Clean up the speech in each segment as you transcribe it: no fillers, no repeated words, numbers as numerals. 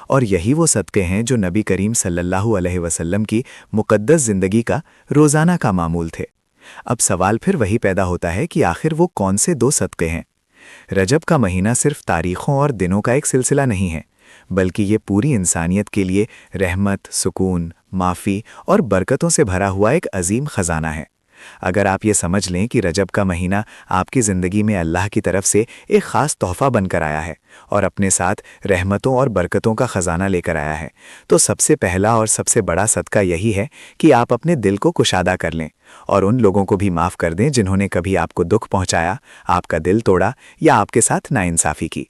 اور یہی وہ صدقے ہیں جو نبی کریم صلی اللہ علیہ وسلم کی مقدس زندگی کا روزانہ کا معمول تھے۔ اب سوال پھر وہی پیدا ہوتا ہے کہ آخر وہ کون سے دو صدقے ہیں؟ رجب کا مہینہ صرف تاریخوں اور دنوں کا ایک سلسلہ نہیں ہے، بلکہ یہ پوری انسانیت کے لیے رحمت، سکون، معافی اور برکتوں سے بھرا ہوا ایک عظیم خزانہ ہے۔ اگر آپ یہ سمجھ لیں کہ رجب کا مہینہ آپ کی زندگی میں اللہ کی طرف سے ایک خاص تحفہ بن کر آیا ہے اور اپنے ساتھ رحمتوں اور برکتوں کا خزانہ لے کر آیا ہے، تو سب سے پہلا اور سب سے بڑا صدقہ یہی ہے کہ آپ اپنے دل کو کشادہ کر لیں اور ان لوگوں کو بھی معاف کر دیں جنہوں نے کبھی آپ کو دکھ پہنچایا، آپ کا دل توڑا یا آپ کے ساتھ ناانصافی کی۔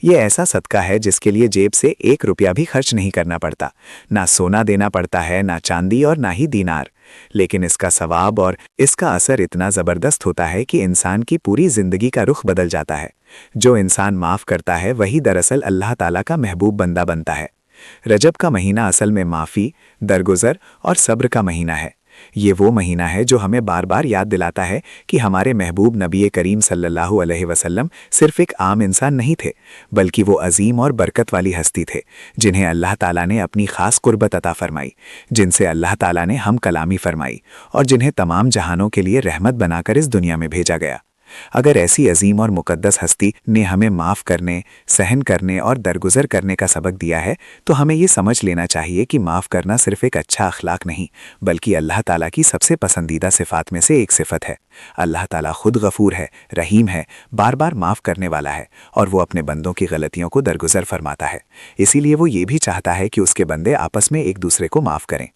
یہ ایسا صدقہ ہے جس کے لیے جیب سے 1 روپیہ بھی خرچ نہیں کرنا پڑتا، نہ سونا دینا پڑتا ہے، نہ چاندی اور نہ ہی دینار، لیکن اس کا ثواب اور اس کا اثر اتنا زبردست ہوتا ہے کہ انسان کی پوری زندگی کا رخ بدل جاتا ہے۔ جو انسان معاف کرتا ہے وہی دراصل اللہ تعالیٰ کا محبوب بندہ بنتا ہے۔ رجب کا مہینہ اصل میں معافی، درگزر اور صبر کا مہینہ ہے۔ یہ وہ مہینہ ہے جو ہمیں بار بار یاد دلاتا ہے کہ ہمارے محبوب نبی کریم صلی اللہ علیہ وسلم صرف ایک عام انسان نہیں تھے، بلکہ وہ عظیم اور برکت والی ہستی تھے جنہیں اللہ تعالیٰ نے اپنی خاص قربت عطا فرمائی، جن سے اللہ تعالیٰ نے ہم کلامی فرمائی اور جنہیں تمام جہانوں کے لیے رحمت بنا کر اس دنیا میں بھیجا گیا۔ اگر ایسی عظیم اور مقدس ہستی نے ہمیں معاف کرنے، سہن کرنے اور درگزر کرنے کا سبق دیا ہے، تو ہمیں یہ سمجھ لینا چاہیے کہ معاف کرنا صرف ایک اچھا اخلاق نہیں، بلکہ اللہ تعالیٰ کی سب سے پسندیدہ صفات میں سے ایک صفت ہے۔ اللہ تعالیٰ خود غفور ہے، رحیم ہے، بار بار معاف کرنے والا ہے، اور وہ اپنے بندوں کی غلطیوں کو درگزر فرماتا ہے۔ اسی لیے وہ یہ بھی چاہتا ہے کہ اس کے بندے آپس میں ایک دوسرے کو معاف کریں۔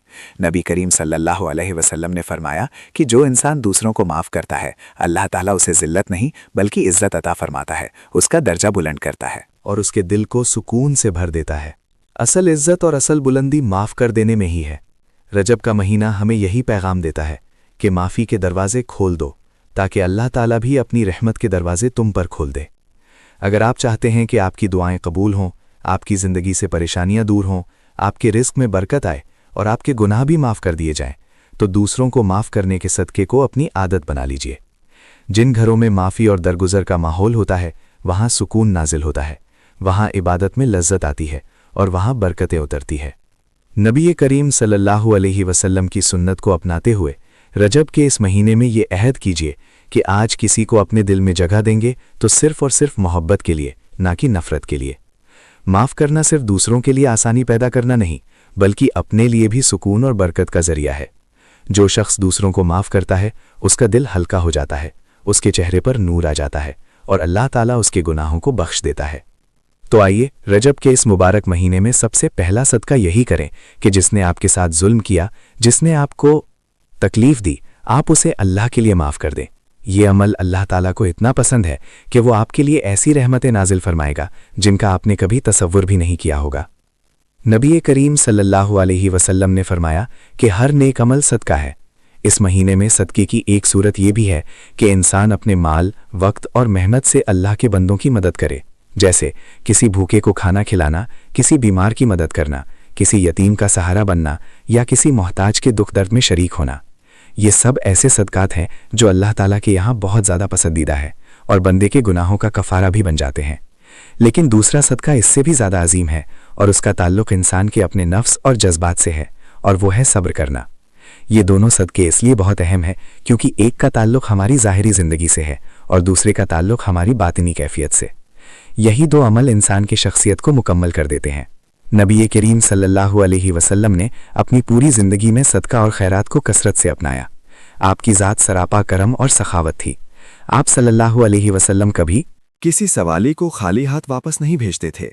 نبی کریم صلی اللہ علیہ وسلم نے فرمایا کہ جو انسان دوسروں کو معاف کرتا ہے، اللہ تعالیٰ اسے ذلت نہیں بلکہ عزت عطا فرماتا ہے، اس کا درجہ بلند کرتا ہے اور اس کے دل کو سکون سے بھر دیتا ہے۔ اصل عزت اور اصل بلندی معاف کر دینے میں ہی ہے۔ رجب کا مہینہ ہمیں یہی پیغام دیتا ہے کہ معافی کے دروازے کھول دو تاکہ اللہ تعالیٰ بھی اپنی رحمت کے دروازے تم پر کھول دے۔ اگر آپ چاہتے ہیں کہ آپ کی دعائیں قبول ہوں، آپ کی زندگی سے پریشانیاں دور ہوں، آپ کے رزق میں برکت آئے اور آپ کے گناہ بھی معاف کر دیے جائیں، تو دوسروں کو معاف کرنے کے صدقے کو اپنی عادت بنا لیجئے۔ جن گھروں میں معافی اور درگزر کا ماحول ہوتا ہے، وہاں سکون نازل ہوتا ہے، وہاں عبادت میں لذت آتی ہے اور وہاں برکتیں اترتی ہے۔ نبی کریم صلی اللہ علیہ وسلم کی سنت کو اپناتے ہوئے رجب کے اس مہینے میں یہ عہد کیجئے کہ آج کسی کو اپنے دل میں جگہ دیں گے تو صرف اور صرف محبت کے لیے، نہ کہ نفرت کے لیے۔ معاف کرنا صرف دوسروں کے لیے آسانی پیدا کرنا نہیں، بلکہ اپنے لیے بھی سکون اور برکت کا ذریعہ ہے۔ جو شخص دوسروں کو معاف کرتا ہے، اس کا دل ہلکا ہو جاتا ہے، اس کے چہرے پر نور آ جاتا ہے اور اللہ تعالیٰ اس کے گناہوں کو بخش دیتا ہے۔ تو آئیے رجب کے اس مبارک مہینے میں سب سے پہلا صدقہ یہی کریں کہ جس نے آپ کے ساتھ ظلم کیا، جس نے آپ کو تکلیف دی، آپ اسے اللہ کے لیے معاف کر دیں۔ یہ عمل اللہ تعالیٰ کو اتنا پسند ہے کہ وہ آپ کے لیے ایسی رحمتیں نازل فرمائے گا جن کا آپ نے کبھی تصور بھی نہیں کیا ہوگا۔ نبی کریم صلی اللہ علیہ وسلم نے فرمایا کہ ہر نیک عمل صدقہ ہے۔ اس مہینے میں صدقے کی ایک صورت یہ بھی ہے کہ انسان اپنے مال، وقت اور محنت سے اللہ کے بندوں کی مدد کرے، جیسے کسی بھوکے کو کھانا کھلانا، کسی بیمار کی مدد کرنا، کسی یتیم کا سہارا بننا یا کسی محتاج کے دکھ درد میں شریک ہونا۔ یہ سب ایسے صدقات ہیں جو اللہ تعالیٰ کے یہاں بہت زیادہ پسندیدہ ہے اور بندے کے گناہوں کا کفارہ بھی بن جاتے ہیں۔ لیکن دوسرا صدقہ اس سے بھی زیادہ عظیم ہے اور اس کا تعلق انسان کے اپنے نفس اور جذبات سے ہے، اور وہ ہے صبر کرنا۔ یہ دونوں صدقے اس لیے بہت اہم ہیں کیونکہ ایک کا تعلق ہماری ظاہری زندگی سے ہے اور دوسرے کا تعلق ہماری باطنی کیفیت سے۔ یہی دو عمل انسان کی شخصیت کو مکمل کر دیتے ہیں۔ نبی کریم صلی اللہ علیہ وسلم نے اپنی پوری زندگی میں صدقہ اور خیرات کو کثرت سے اپنایا۔ آپ کی ذات سراپا کرم اور سخاوت تھی۔ آپ صلی اللہ علیہ وسلم کبھی کسی سوالی کو خالی ہاتھ واپس نہیں بھیجتے تھے۔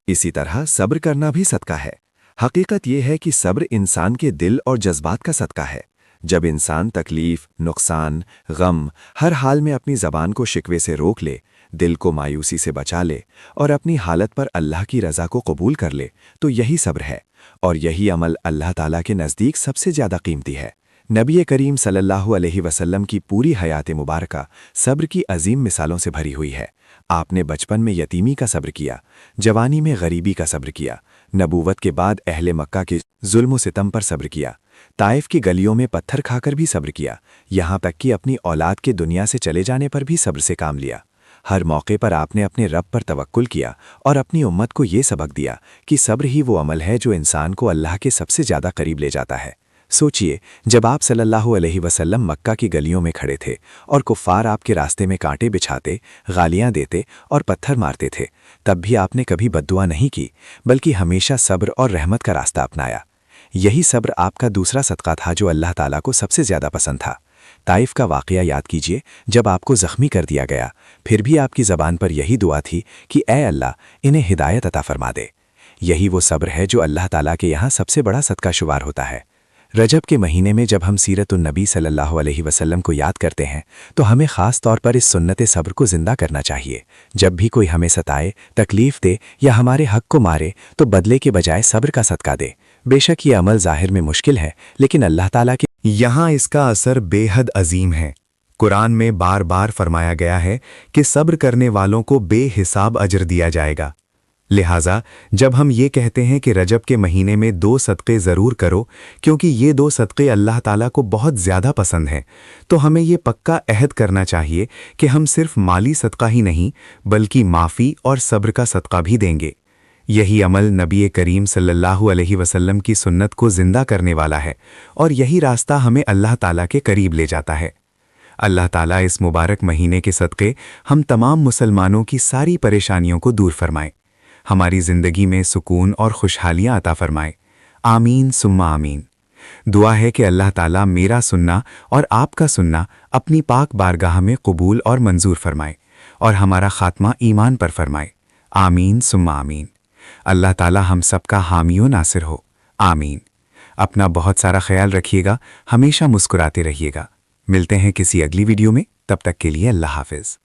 اسی طرح صبر کرنا بھی صدقہ ہے۔ حقیقت یہ ہے کہ صبر انسان کے دل اور جذبات کا صدقہ ہے۔ جب انسان تکلیف، نقصان، غم، ہر حال میں اپنی زبان کو شکوے سے روک لے، دل کو مایوسی سے بچا لے اور اپنی حالت پر اللہ کی رضا کو قبول کر لے، تو یہی صبر ہے، اور یہی عمل اللہ تعالیٰ کے نزدیک سب سے زیادہ قیمتی ہے۔ نبی کریم صلی اللہ علیہ وسلم کی پوری حیات مبارکہ صبر کی عظیم مثالوں سے بھری ہوئی ہے۔ آپ نے بچپن میں یتیمی کا صبر کیا، جوانی میں غریبی کا صبر کیا، نبوت کے بعد اہل مکہ کے ظلم و ستم پر صبر کیا، طائف کی گلیوں میں پتھر کھا کر بھی صبر کیا، یہاں تک کہ اپنی اولاد کے دنیا سے چلے جانے پر بھی صبر سے کام لیا۔ ہر موقع پر آپ نے اپنے رب پر توکل کیا اور اپنی امت کو یہ سبق دیا کہ صبر ہی وہ عمل ہے جو انسان کو اللہ کے سب سے زیادہ قریب لے جاتا ہے۔ سوچئے، جب آپ صلی اللہ علیہ وسلم مکہ کی گلیوں میں کھڑے تھے اور کفار آپ کے راستے میں کانٹے بچھاتے، گالیاں دیتے اور پتھر مارتے تھے، تب بھی آپ نے کبھی بددعا نہیں کی، بلکہ ہمیشہ صبر اور رحمت کا راستہ اپنایا۔ یہی صبر آپ کا دوسرا صدقہ تھا جو اللہ تعالیٰ کو سب سے زیادہ پسند تھا۔ طائف کا واقعہ یاد کیجئے، جب آپ کو زخمی کر دیا گیا، پھر بھی آپ کی زبان پر یہی دعا تھی کہ اے اللہ، انہیں ہدایت عطا فرما دے۔ یہی وہ صبر ہے جو اللہ تعالیٰ کے یہاں سب سے بڑا صدقہ شمار ہوتا ہے۔ رجب کے مہینے میں جب ہم سیرت النبی صلی اللہ علیہ وسلم کو یاد کرتے ہیں تو ہمیں خاص طور پر اس سنت صبر کو زندہ کرنا چاہیے۔ جب بھی کوئی ہمیں ستائے، تکلیف دے یا ہمارے حق کو مارے تو بدلے کے بجائے صبر کا صدقہ دے۔ بے شک یہ عمل ظاہر میں مشکل ہے، لیکن اللہ تعالیٰ کے یہاں اس کا اثر بے حد عظیم ہے۔ قرآن میں بار بار فرمایا گیا ہے کہ صبر کرنے والوں کو بے حساب اجر دیا جائے گا۔ لہٰذا جب ہم یہ کہتے ہیں کہ رجب کے مہینے میں 2 صدقے ضرور کرو کیونکہ یہ 2 صدقے اللہ تعالیٰ کو بہت زیادہ پسند ہیں، تو ہمیں یہ پکا عہد کرنا چاہیے کہ ہم صرف مالی صدقہ ہی نہیں بلکہ معافی اور صبر کا صدقہ بھی دیں گے۔ یہی عمل نبی کریم صلی اللہ علیہ وسلم کی سنت کو زندہ کرنے والا ہے اور یہی راستہ ہمیں اللہ تعالیٰ کے قریب لے جاتا ہے۔ اللہ تعالیٰ اس مبارک مہینے کے صدقے ہم تمام مسلمانوں کی ساری پریشانیوں کو دور فرمائے، ہماری زندگی میں سکون اور خوشحالیاں عطا فرمائے۔ آمین ثم آمین۔ دعا ہے کہ اللہ تعالیٰ میرا سننا اور آپ کا سننا اپنی پاک بارگاہ میں قبول اور منظور فرمائے اور ہمارا خاتمہ ایمان پر فرمائے۔ آمین ثم آمین۔ اللہ تعالیٰ ہم سب کا حامی و ناصر ہو۔ آمین۔ اپنا بہت سارا خیال رکھیے گا، ہمیشہ مسکراتے رہیے گا۔ ملتے ہیں کسی اگلی ویڈیو میں، تب تک کے لیے اللہ حافظ۔